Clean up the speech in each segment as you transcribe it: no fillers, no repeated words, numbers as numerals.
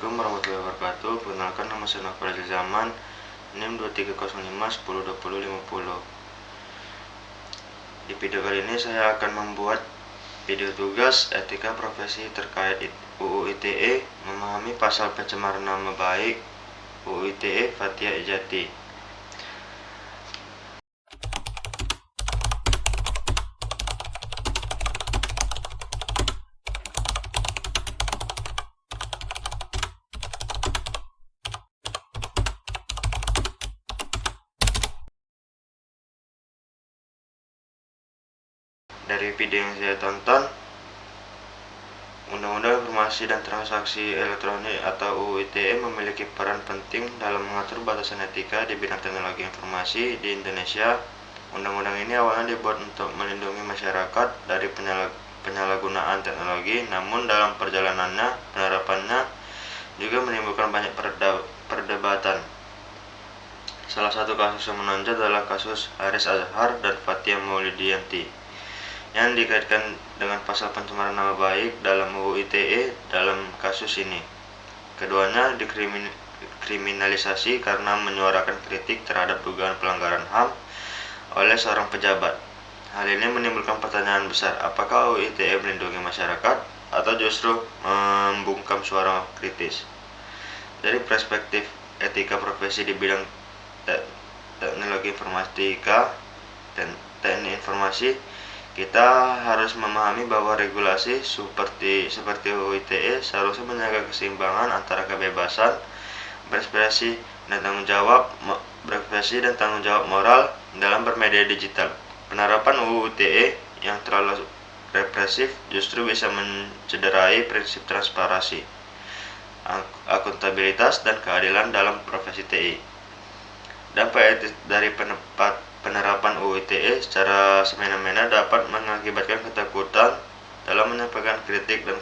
Assalamualaikum warahmatullahi wabarakatuh. Perkenalkan, nama saya Nofal Zaman, NIM 2305 10 20 50. Di video kali ini saya akan membuat video tugas etika profesi terkait UU ITE, memahami pasal pencemaran nama baik UU ITE Fathia Ijati. Dari video yang saya tonton, Undang-Undang Informasi dan Transaksi Elektronik atau UU ITE memiliki peran penting dalam mengatur batasan etika di bidang teknologi informasi di Indonesia. Undang-undang ini awalnya dibuat untuk melindungi masyarakat dari penyalahgunaan teknologi, namun dalam perjalanannya, penerapannya juga menimbulkan banyak perdebatan. Salah satu kasus yang menonjol adalah kasus Haris Azhar dan Fathia Maulidiyanti yang dikaitkan dengan pasal pencemaran nama baik dalam UU ITE. Dalam kasus ini, keduanya dikriminalisasi karena menyuarakan kritik terhadap dugaan pelanggaran HAM oleh seorang pejabat. Hal ini menimbulkan pertanyaan besar, apakah UU ITE melindungi masyarakat atau justru membungkam suara kritis? Dari perspektif etika profesi di bidang teknologi informatika dan teknik informasi, kita harus memahami bahwa regulasi seperti UU ITE seharusnya menjaga keseimbangan antara kebebasan berekspresi dan tanggung jawab moral dalam bermedia digital. Penerapan UU ITE yang terlalu represif justru bisa mencederai prinsip transparansi, akuntabilitas, dan keadilan dalam profesi TI. Dampak etis dari penerapan UU ITE secara semena-mena dapat mengakibatkan ketakutan dalam menyampaikan kritik dan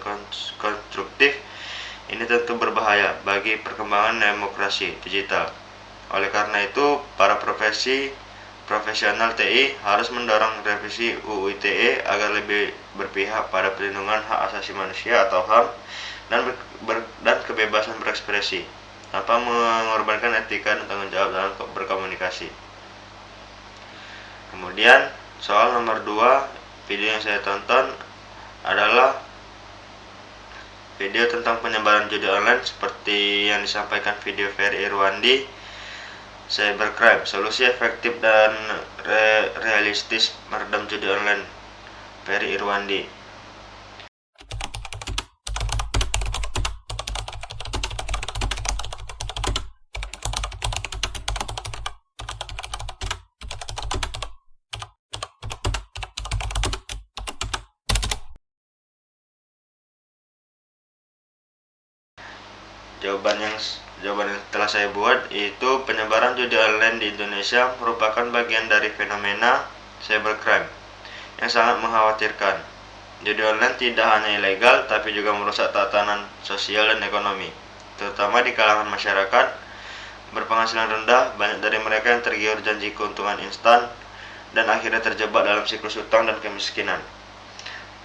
konstruktif. Ini tentu berbahaya bagi perkembangan demokrasi digital. Oleh karena itu, para profesional TI harus mendorong revisi UU ITE agar lebih berpihak pada perlindungan hak asasi manusia atau HAM dan kebebasan berekspresi, tanpa mengorbankan etika dan tanggung jawab dalam berkomunikasi. Kemudian soal nomor 2, video yang saya tonton adalah video tentang penyebaran judi online seperti yang disampaikan video Ferry Irwandi, Cybercrime, solusi efektif dan realistis meredam judi online, Ferry Irwandi. Jawaban yang telah saya buat itu penyebaran judi online di Indonesia merupakan bagian dari fenomena cybercrime yang sangat mengkhawatirkan. Judi online tidak hanya ilegal tapi juga merusak tatanan sosial dan ekonomi, terutama di kalangan masyarakat berpenghasilan rendah. Banyak dari mereka yang tergiur janji keuntungan instan dan akhirnya terjebak dalam siklus utang dan kemiskinan.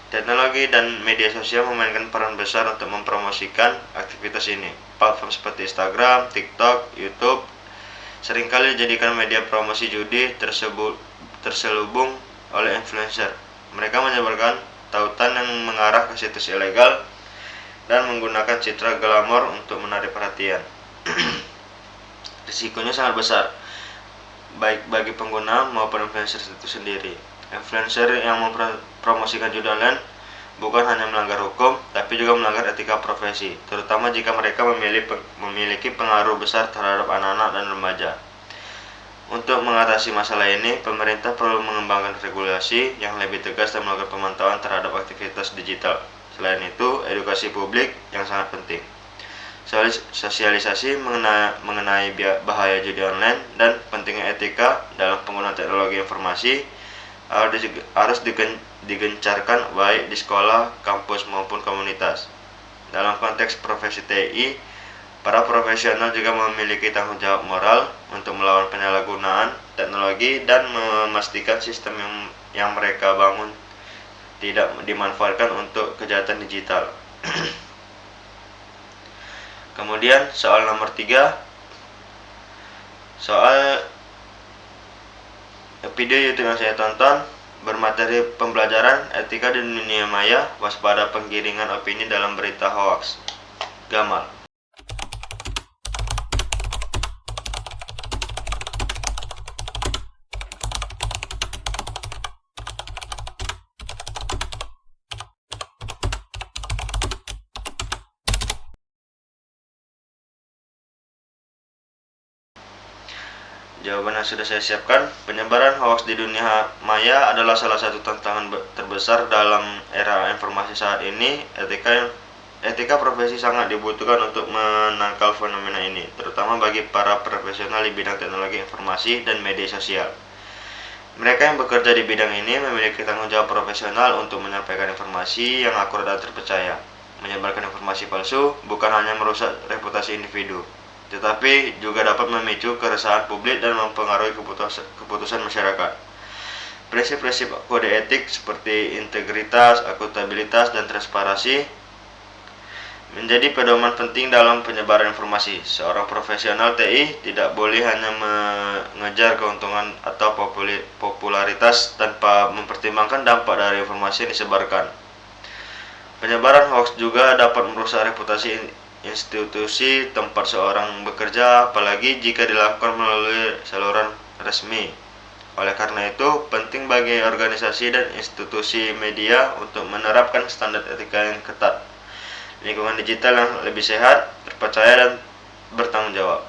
Teknologi dan media sosial memainkan peran besar untuk mempromosikan aktivitas ini. Platform seperti Instagram, TikTok, YouTube seringkali dijadikan media promosi judi terselubung oleh influencer. Mereka menyebarkan tautan yang mengarah ke situs ilegal dan menggunakan citra glamor untuk menarik perhatian. Risikonya sangat besar, baik bagi pengguna maupun influencer itu sendiri. Influencer yang mempromosikan judi online bukan hanya melanggar hukum, tapi juga melanggar etika profesi, terutama jika mereka memiliki pengaruh besar terhadap anak-anak dan remaja. Untuk mengatasi masalah ini, pemerintah perlu mengembangkan regulasi yang lebih tegas dan melakukan pemantauan terhadap aktivitas digital. Selain itu, edukasi publik yang sangat penting. Sosialisasi mengenai bahaya judi online dan pentingnya etika dalam penggunaan teknologi informasi harus digencarkan baik di sekolah, kampus maupun komunitas. Dalam konteks profesi TI, para profesional juga memiliki tanggung jawab moral untuk melawan penyalahgunaan teknologi dan memastikan sistem yang mereka bangun tidak dimanfaatkan untuk kejahatan digital. Kemudian soal nomor 3, soal video YouTube yang saya tonton bermateri pembelajaran etika di dunia maya, waspada penggiringan opini dalam berita hoaks. Gamal. Jawaban yang sudah saya siapkan, penyebaran hoaks di dunia maya adalah salah satu tantangan terbesar dalam era informasi saat ini. Etika profesi sangat dibutuhkan untuk menangkal fenomena ini, terutama bagi para profesional di bidang teknologi informasi dan media sosial. Mereka yang bekerja di bidang ini memiliki tanggung jawab profesional untuk menyampaikan informasi yang akurat dan terpercaya. Menyebarkan informasi palsu bukan hanya merusak reputasi individu, tetapi juga dapat memicu keresahan publik dan mempengaruhi keputusan masyarakat. Prinsip-prinsip kode etik seperti integritas, akuntabilitas, dan transparansi menjadi pedoman penting dalam penyebaran informasi. Seorang profesional TI tidak boleh hanya mengejar keuntungan atau popularitas tanpa mempertimbangkan dampak dari informasi yang disebarkan. Penyebaran hoaks juga dapat merusak reputasi institusi tempat seorang bekerja, apalagi jika dilakukan melalui saluran resmi. Oleh karena itu, penting bagi organisasi dan institusi media untuk menerapkan standar etika yang ketat, lingkungan digital yang lebih sehat, terpercaya, dan bertanggung jawab.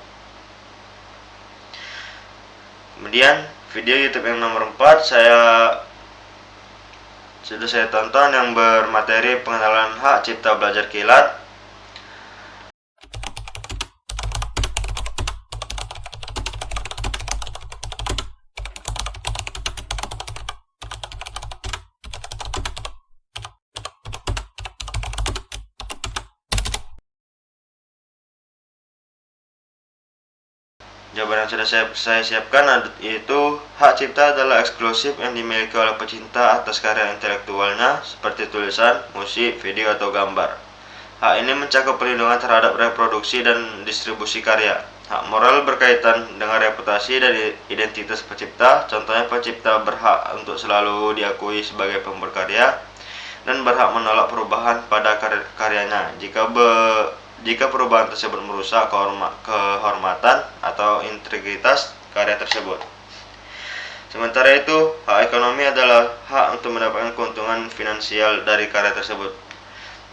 Kemudian, video YouTube yang nomor 4 sudah saya tonton yang bermateri pengenalan hak cipta belajar kilat. Jawaban yang sudah saya siapkan yaitu hak cipta adalah eksklusif yang dimiliki oleh pecinta atas karya intelektualnya seperti tulisan, musik, video, atau gambar. Hak ini mencakup perlindungan terhadap reproduksi dan distribusi karya. Hak moral berkaitan dengan reputasi dan identitas pencipta. Contohnya, pencipta berhak untuk selalu diakui sebagai pembuat karya dan berhak menolak perubahan pada karyanya jika perubahan tersebut merusak kehormatan atau integritas karya tersebut. Sementara itu, hak ekonomi adalah hak untuk mendapatkan keuntungan finansial dari karya tersebut.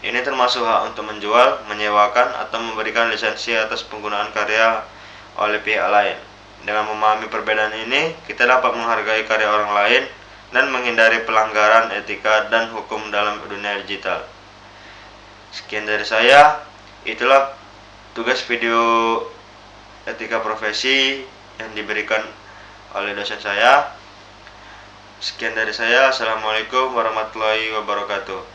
Ini termasuk hak untuk menjual, menyewakan, atau memberikan lisensi atas penggunaan karya oleh pihak lain. Dengan memahami perbedaan ini, kita dapat menghargai karya orang lain dan menghindari pelanggaran etika dan hukum dalam dunia digital. Sekian dari saya. Itulah tugas video etika profesi yang diberikan oleh dosen saya. Sekian dari saya. Assalamualaikum warahmatullahi wabarakatuh.